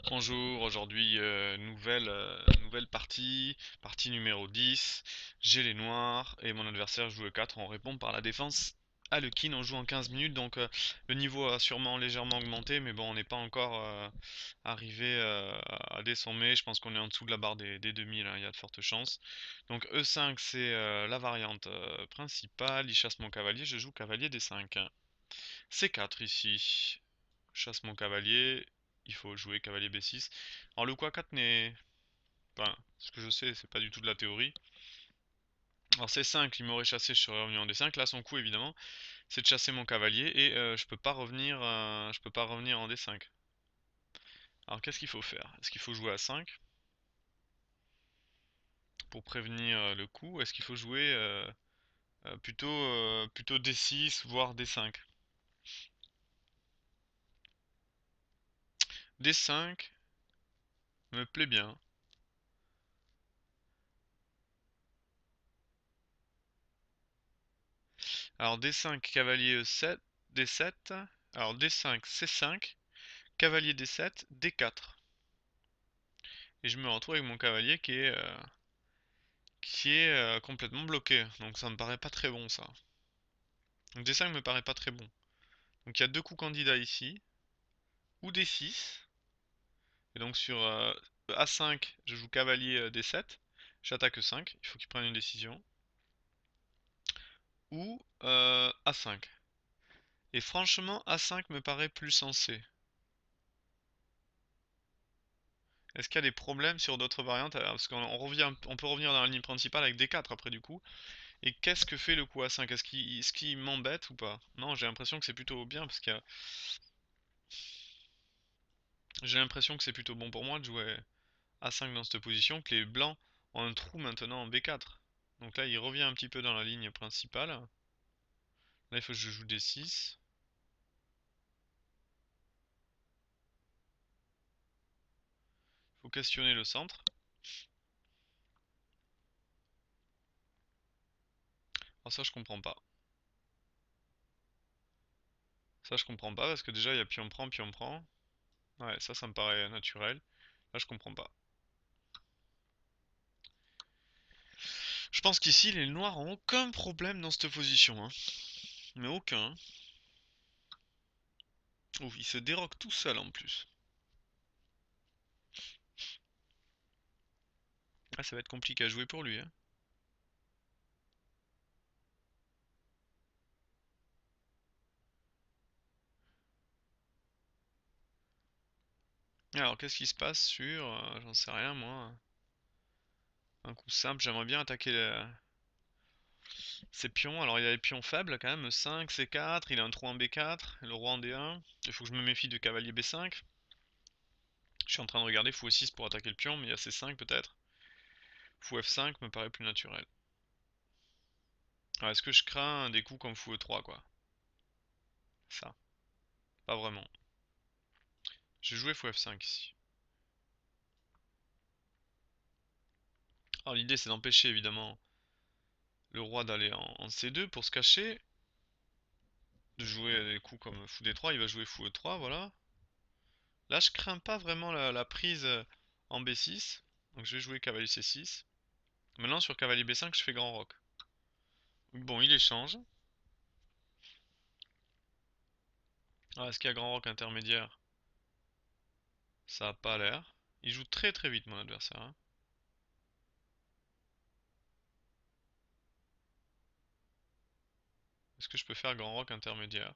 Bonjour, aujourd'hui nouvelle partie numéro 10. J'ai les noirs et mon adversaire joue le 4. On répond par la défense à le king. On joue en 15 minutes donc le niveau a sûrement légèrement augmenté, mais bon, on n'est pas encore arrivé à des sommets. Je pense qu'on est en dessous de la barre des 2000, hein, il y a de fortes chances. Donc E5 c'est la variante principale. Il chasse mon cavalier, je joue cavalier D5. C4 ici. Chasse mon cavalier. Il faut jouer cavalier B6. Alors le coup A4 n'est... Enfin, ce que je sais, c'est pas du tout de la théorie. Alors C5, il m'aurait chassé, je serais revenu en D5. Là, son coup, évidemment, c'est de chasser mon cavalier et je peux pas revenir en D5. Alors qu'est-ce qu'il faut faire? Est-ce qu'il faut jouer à 5 pour prévenir le coup? Est-ce qu'il faut jouer plutôt D6, voire D5? D5 me plaît bien. Alors D5, cavalier E7, D7. Alors D5, C5, cavalier D7, D4. Et je me retrouve avec mon cavalier qui est complètement bloqué. Donc ça me paraît pas très bon ça. Donc D5 me paraît pas très bon. Donc il y a deux coups candidats ici. Ou D6. Et donc sur A5, je joue cavalier D7. J'attaque E5. Il faut qu'il prenne une décision. Ou A5. Et franchement, A5 me paraît plus sensé. Est-ce qu'il y a des problèmes sur d'autres variantes? Parce on peut revenir dans la ligne principale avec D4 après du coup. Et qu'est-ce que fait le coup A5? Est-ce qu'il m'embête ou pas? Non, j'ai l'impression que c'est plutôt bien parce que j'ai l'impression que c'est plutôt bon pour moi de jouer A5 dans cette position, que les blancs ont un trou maintenant en B4. Donc là, il revient un petit peu dans la ligne principale. Là, il faut que je joue D6. Il faut questionner le centre. Alors ça, je comprends pas. Ça, je comprends pas parce que déjà, il y a pion prend, pion prend. Ouais, ça me paraît naturel. Là, je comprends pas. Je pense qu'ici, les noirs ont aucun problème dans cette position, hein. Mais aucun. Ouf, il se déroque tout seul en plus. Ah, ça va être compliqué à jouer pour lui, hein. Alors, qu'est-ce qui se passe sur... j'en sais rien, moi. Un coup simple, j'aimerais bien attaquer ses pions. Alors, il a les pions faibles quand même. 5, C4, il a un trou en B4, le roi en D1. Il faut que je me méfie du cavalier B5. Je suis en train de regarder fou E6 pour attaquer le pion, mais il y a C5 peut-être. Fou F5 me paraît plus naturel. Alors, est-ce que je crains des coups comme fou E3, quoi? Ça, pas vraiment. Je vais jouer fou F5 ici. Alors, l'idée, c'est d'empêcher évidemment le roi d'aller en C2 pour se cacher. De jouer des coups comme fou D3, il va jouer fou E3, voilà. Là, je crains pas vraiment la prise en B6. Donc, je vais jouer cavalier C6. Maintenant, sur cavalier B5, je fais grand roc. Bon, il échange. Ah, est-ce qu'il y a grand roc intermédiaire? Ça a pas l'air. Il joue très très vite, mon adversaire, hein. Est-ce que je peux faire grand roc intermédiaire?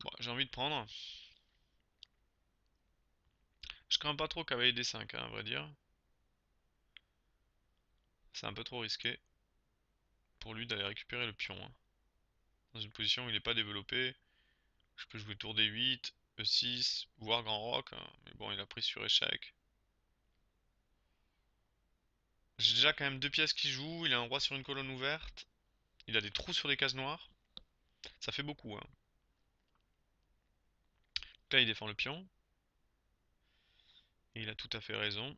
Bon, j'ai envie de prendre. Je crains pas trop cavalier D5, hein, à vrai dire. C'est un peu trop risqué pour lui d'aller récupérer le pion, hein. Dans une position où il n'est pas développé. Je peux jouer tour D8, E6, voire grand roc, hein. Mais bon, il a pris sur échec. J'ai déjà quand même deux pièces qui jouent. Il a un roi sur une colonne ouverte. Il a des trous sur les cases noires. Ça fait beaucoup, hein. Là, il défend le pion. Et il a tout à fait raison.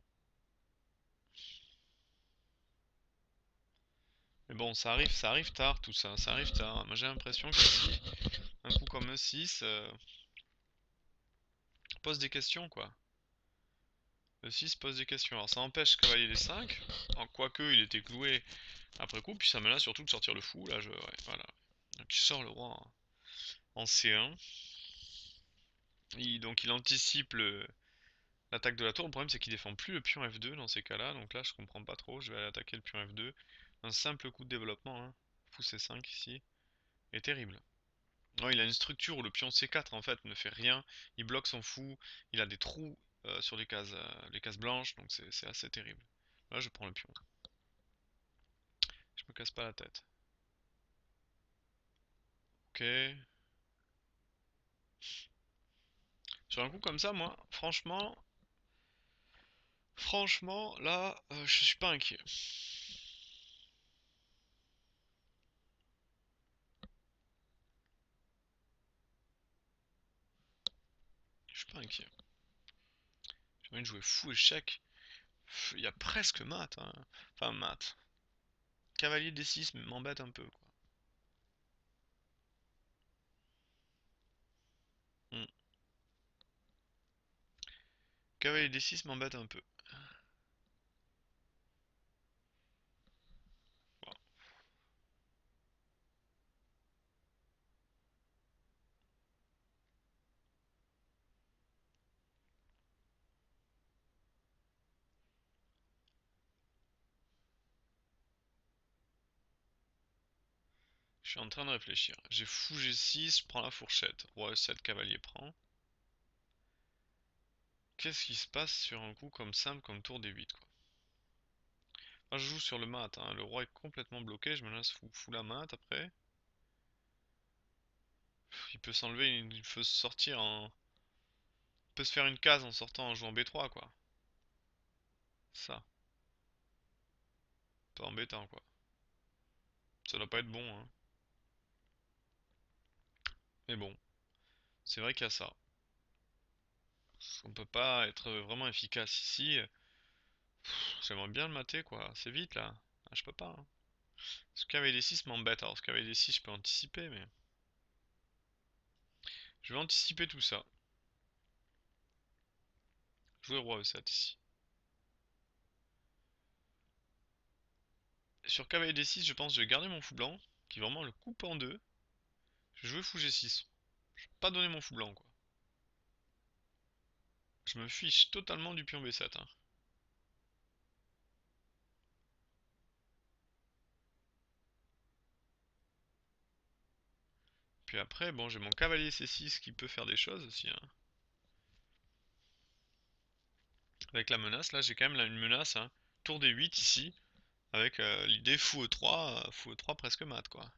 Mais Mais bon, ça arrive tard tout ça, ça arrive tard. Moi j'ai l'impression qu'ici, un coup comme E6 pose des questions quoi. E6 pose des questions. Alors ça empêche cavalier D5, en quoique il était cloué après coup, puis ça menace surtout de sortir le fou, là ouais, voilà. Donc il sort le roi en C1. Donc il anticipe l'attaque de la tour. Le problème c'est qu'il défend plus le pion F2 dans ces cas-là, donc là je comprends pas trop, je vais aller attaquer le pion F2. Un simple coup de développement, hein. Fou C5 ici, est terrible. Non, il a une structure où le pion C4 en fait ne fait rien, il bloque son fou, il a des trous sur les cases blanches, donc c'est assez terrible. Là je prends le pion, je me casse pas la tête. Ok. Sur un coup comme ça, moi, franchement, là, je suis pas inquiet. Je suis pas inquiet. J'ai envie de jouer fou échec. Il y a presque mat, hein. Enfin, mat. Cavalier D6 m'embête un peu, quoi. Hmm. Cavalier D6 m'embête un peu. Bon. Je suis en train de réfléchir. J'ai fou G6, je prends la fourchette. Roi E7, cavalier prend. Qu'est-ce qui se passe sur un coup comme simple, comme tour D8, quoi. Moi, je joue sur le mat, hein. Le roi est complètement bloqué, je me laisse fou la mat après. Il peut s'enlever, il peut se sortir en... Il peut se faire une case en sortant en jouant B3, quoi. Ça. Pas embêtant, quoi. Ça doit pas être bon, hein. Mais bon, c'est vrai qu'il y a ça. On peut pas être vraiment efficace ici. J'aimerais bien le mater, quoi. C'est vite, là. Ah, je peux pas, hein. Ce cavalier D6 m'embête. Alors, ce cavalier D6, je peux anticiper, mais... Je vais anticiper tout ça. Jouer roi E7 ici. Sur cavalier D6, je pense que je vais garder mon fou blanc, qui vraiment le coupe en deux. Je vais jouer fou G6. Je vais pas donner mon fou blanc, quoi. Je me fiche totalement du pion B7, hein. Puis après, bon, j'ai mon cavalier C6 qui peut faire des choses aussi, hein. Avec la menace, là, j'ai quand même une menace, hein. Tour D8 ici, avec l'idée fou E3 presque mat, quoi.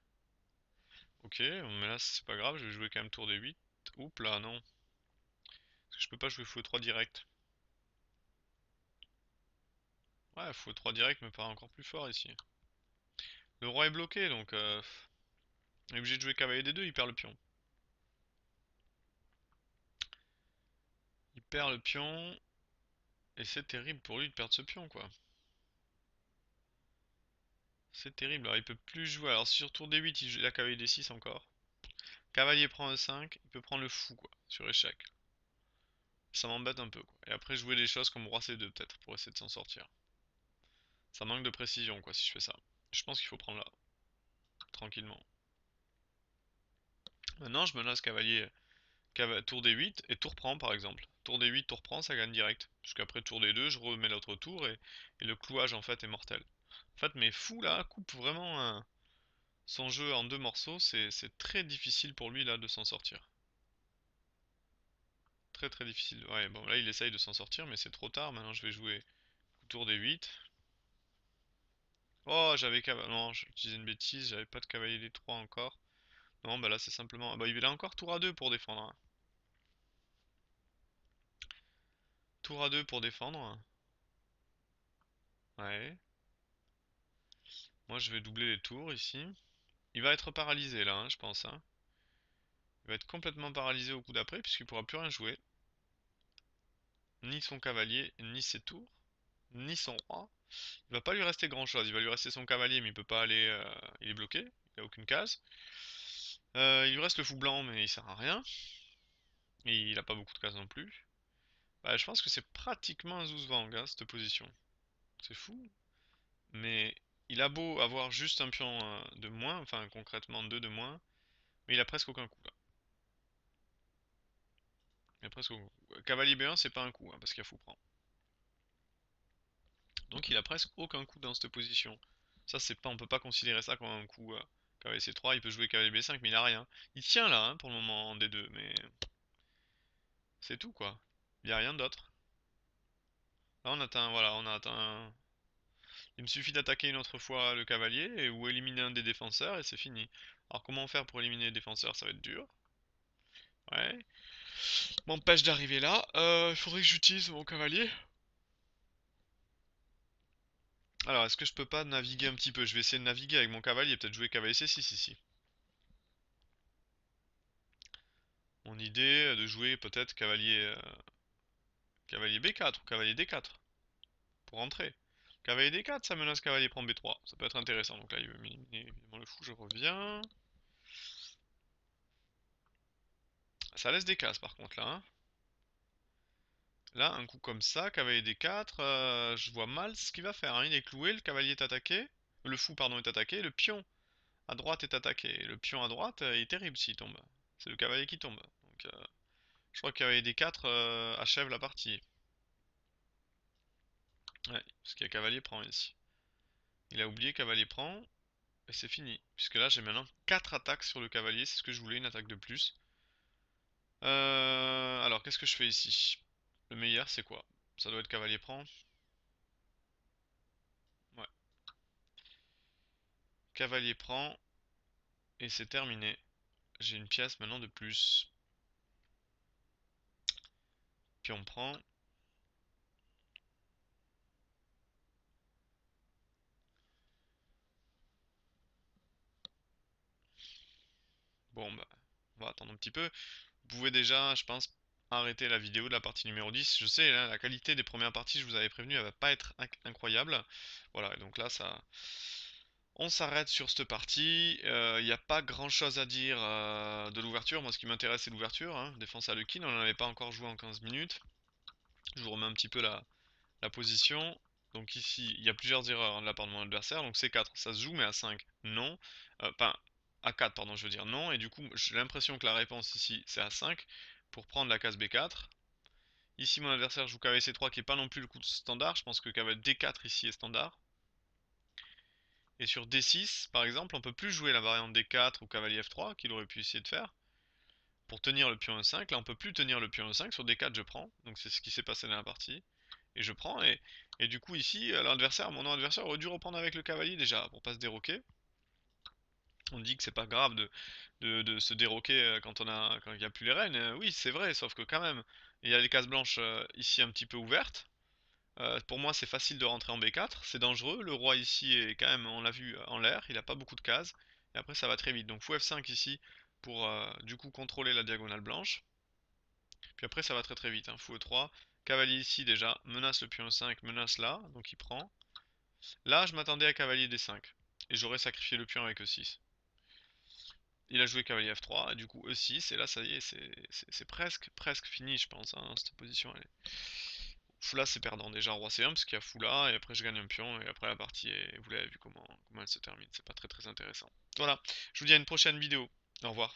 Ok, mais là, c'est pas grave, je vais jouer quand même tour D8. Oups là, non. Parce que je peux pas jouer fou E3 direct. Ouais, fou E3 direct me paraît encore plus fort ici. Le roi est bloqué, donc il est obligé de jouer cavalier D2, il perd le pion. Il perd le pion, et c'est terrible pour lui de perdre ce pion, quoi. C'est terrible, alors il peut plus jouer. Alors si sur tour D8, il joue la cavalier D6 encore. Cavalier prend E5, il peut prendre le fou, quoi, sur échec. Ça m'embête un peu, quoi. Et après jouer des choses comme roi C2 peut-être, pour essayer de s'en sortir. Ça manque de précision, quoi, si je fais ça. Je pense qu'il faut prendre là, tranquillement. Maintenant, je menace cavalier tour D8 et tour prend par exemple. Tour D8, tour prend, ça gagne direct. Puisqu'après tour D2, je remets l'autre tour et le clouage en fait est mortel. En fait, mes fous là coupent vraiment son jeu en deux morceaux. C'est très difficile pour lui là de s'en sortir. Très très difficile. Ouais, bon là il essaye de s'en sortir, mais c'est trop tard. Maintenant je vais jouer tour D8. Oh, j'avais cavalier. Non, j'ai utilisé une bêtise, j'avais pas de cavalier D3 encore. Non, bah là c'est simplement. Ah bah il a encore tour A2 pour défendre, hein. Tour A2 pour défendre. Ouais. Moi je vais doubler les tours ici. Il va être paralysé là, hein, je pense, hein. Il va être complètement paralysé au coup d'après puisqu'il pourra plus rien jouer. Ni son cavalier, ni ses tours, ni son roi. Il va pas lui rester grand chose, il va lui rester son cavalier mais il peut pas aller, il est bloqué, il a aucune case. Il lui reste le fou blanc mais il sert à rien. Et il a pas beaucoup de cases non plus. Bah, je pense que c'est pratiquement un Zuzwang, hein, cette position. C'est fou. Mais il a beau avoir juste un pion de moins, enfin concrètement 2 de moins, mais il a presque aucun coup là. Il a presque aucun coup. Cavalier B1 c'est pas un coup, hein, parce qu'il y a fou prend. Donc il a presque aucun coup dans cette position. Ça c'est pas, on peut pas considérer ça comme un coup. Cavalier C3, il peut jouer cavalier B5 mais il a rien. Il tient là hein, pour le moment en D2, mais c'est tout quoi. Il y a rien d'autre. Là on atteint, voilà, on a atteint. Il me suffit d'attaquer une autre fois le cavalier ou éliminer un des défenseurs et c'est fini. Alors comment faire pour éliminer les défenseurs? Ça va être dur. Ouais. M'empêche d'arriver là. Il faudrait que j'utilise mon cavalier. Alors est-ce que je peux pas naviguer un petit peu? Je vais essayer de naviguer avec mon cavalier, peut-être jouer cavalier C6 ici. Mon idée de jouer peut-être cavalier B4 ou cavalier D4 pour rentrer. Cavalier D4, ça menace cavalier prend B3. Ça peut être intéressant. Donc là, il veut m'éliminer évidemment le fou. Je reviens. Ça laisse des cases par contre là, hein. Là, un coup comme ça, cavalier D4, je vois mal ce qu'il va faire, hein. Il est cloué, le cavalier est attaqué. Le fou, pardon, est attaqué. Le pion à droite est attaqué. Et le pion à droite est terrible s'il tombe. C'est le cavalier qui tombe. Donc, je crois que cavalier D4 achève la partie. Ouais, parce qu'il y a cavalier prend ici. Il a oublié cavalier prend. Et c'est fini. Puisque là, j'ai maintenant 4 attaques sur le cavalier. C'est ce que je voulais, une attaque de plus. Alors, qu'est-ce que je fais ici? Le meilleur, c'est quoi? Ça doit être cavalier prend. Ouais. Cavalier prend. Et c'est terminé. J'ai une pièce maintenant de plus. Pion prend. Bon, bah, on va attendre un petit peu. Vous pouvez déjà, je pense, arrêter la vidéo de la partie numéro 10. Je sais, hein, la qualité des premières parties, je vous avais prévenu, elle va pas être incroyable. Voilà, et donc là, ça... On s'arrête sur cette partie. Il n'y a pas grand chose à dire de l'ouverture. Moi, ce qui m'intéresse, c'est l'ouverture, hein. Défense à Lukin, on n'en avait pas encore joué en 15 minutes. Je vous remets un petit peu la position. Donc ici, il y a plusieurs erreurs de la part de mon adversaire. Donc C4, ça se joue, mais à 5, non. Enfin, à 4, pardon, je veux dire non. Et du coup, j'ai l'impression que la réponse ici, c'est à 5 pour prendre la case B4. Ici, mon adversaire joue cavalier C3 qui est pas non plus le coup standard. Je pense que cavalier D4 ici est standard. Et sur D6, par exemple, on peut plus jouer la variante D4 ou cavalier F3 qu'il aurait pu essayer de faire pour tenir le pion E5. Là, on peut plus tenir le pion E5. Sur D4, je prends. Donc c'est ce qui s'est passé dans la partie. Et je prends. Et du coup, ici, mon adversaire aurait dû reprendre avec le cavalier déjà pour pas se déroquer. On dit que c'est pas grave de se déroquer quand il n'y a plus les reines. Oui, c'est vrai, sauf que quand même, il y a les cases blanches ici un petit peu ouvertes. Pour moi, c'est facile de rentrer en B4. C'est dangereux. Le roi ici est quand même, on l'a vu, en l'air. Il n'a pas beaucoup de cases. Et après, ça va très vite. Donc, fou F5 ici pour du coup contrôler la diagonale blanche. Puis après, ça va très très vite, hein. Fou E3. Cavalier ici déjà. Menace le pion E5. Menace là. Donc, il prend. Là, je m'attendais à cavalier D5. Et j'aurais sacrifié le pion avec E6. Il a joué cavalier F3. Et du coup, E6. Et là, ça y est, c'est presque fini, je pense, hein, cette position. Fou là c'est perdant déjà roi C1 parce qu'il y a fou là et après je gagne un pion et après la partie est... vous l'avez vu comment elle se termine, c'est pas très intéressant. Voilà, je vous dis à une prochaine vidéo, au revoir.